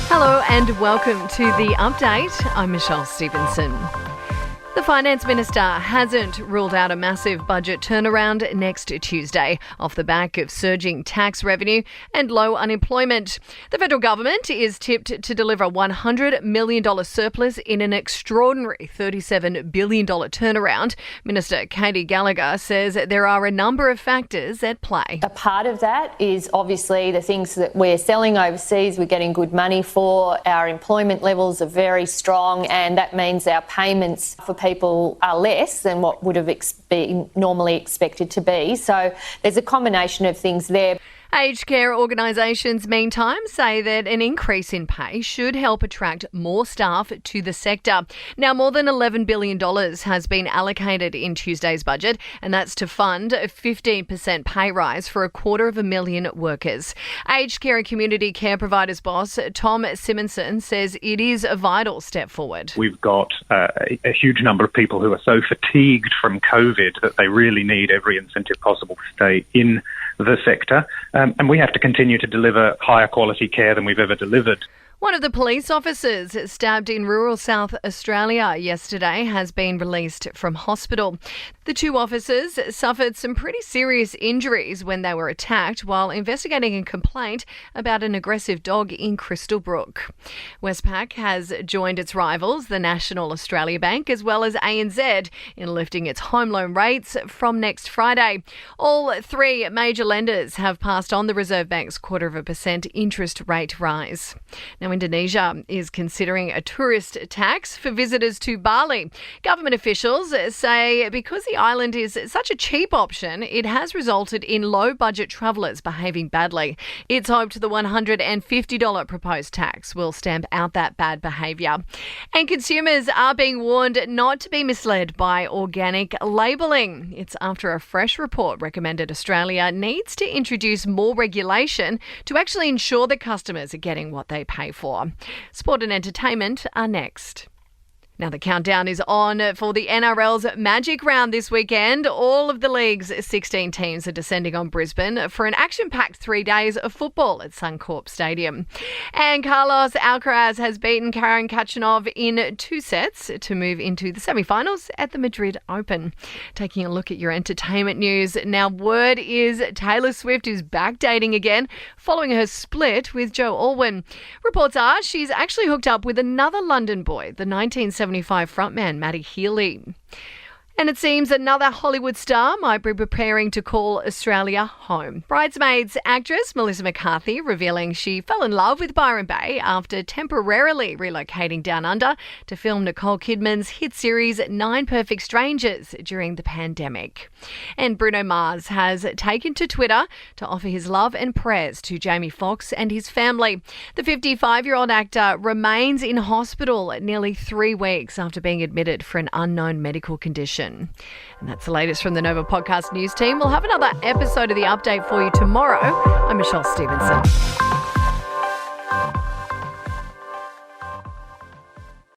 Hello and welcome to The Update. I'm Michelle Stevenson. The Finance Minister hasn't ruled out a massive budget turnaround next Tuesday off the back of surging tax revenue and low unemployment. The federal government is tipped to deliver a $100 million surplus in an extraordinary $37 billion turnaround. Minister Katie Gallagher says there are a number of factors at play. A part of that is obviously the things that we're selling overseas, we're getting good money for. Our employment levels are very strong, and that means our payments for people are less than what would have been normally expected to be. So there's a combination of things there. Aged care organisations, meantime, say that an increase in pay should help attract more staff to the sector. Now, more than $11 billion has been allocated in Tuesday's budget, and that's to fund a 15% pay rise for 250,000 workers. Aged care and community care providers boss Tom Simonson says it is a vital step forward. We've got a huge number of people who are so fatigued from COVID that they really need every incentive possible to stay in the sector. And we have to continue to deliver higher quality care than we've ever delivered. One of the police officers stabbed in rural South Australia yesterday has been released from hospital. The two officers suffered some pretty serious injuries when they were attacked while investigating a complaint about an aggressive dog in Crystal Brook. Westpac has joined its rivals, the National Australia Bank, as well as ANZ, in lifting its home loan rates from next Friday. All three major lenders have passed on the Reserve Bank's 0.25% interest rate rise. Now, Indonesia is considering a tourist tax for visitors to Bali. Government officials say because the island is such a cheap option, it has resulted in low-budget travellers behaving badly. It's hoped the $150 proposed tax will stamp out that bad behaviour. And consumers are being warned not to be misled by organic labelling. It's after a fresh report recommended Australia needs to introduce more regulation to actually ensure that customers are getting what they pay for. Sport and entertainment are next. Now the countdown is on for the NRL's Magic Round this weekend. All of the league's 16 teams are descending on Brisbane for an action-packed 3 days of football at Suncorp Stadium. And Carlos Alcaraz has beaten Karen Khachanov in 2 sets to move into the semi-finals at the Madrid Open. Taking a look at your entertainment news, now word is Taylor Swift is back dating again following her split with Joe Alwyn. Reports are she's actually hooked up with another London boy, the 1975 frontman Matty Healy. And it seems another Hollywood star might be preparing to call Australia home. Bridesmaids actress Melissa McCarthy revealing she fell in love with Byron Bay after temporarily relocating down under to film Nicole Kidman's hit series 9 Perfect Strangers during the pandemic. And Bruno Mars has taken to Twitter to offer his love and prayers to Jamie Foxx and his family. The 55-year-old actor remains in hospital nearly 3 weeks after being admitted for an unknown medical condition. And that's the latest from the Nova Podcast News team. We'll have another episode of The Update for you tomorrow. I'm Michelle Stevenson.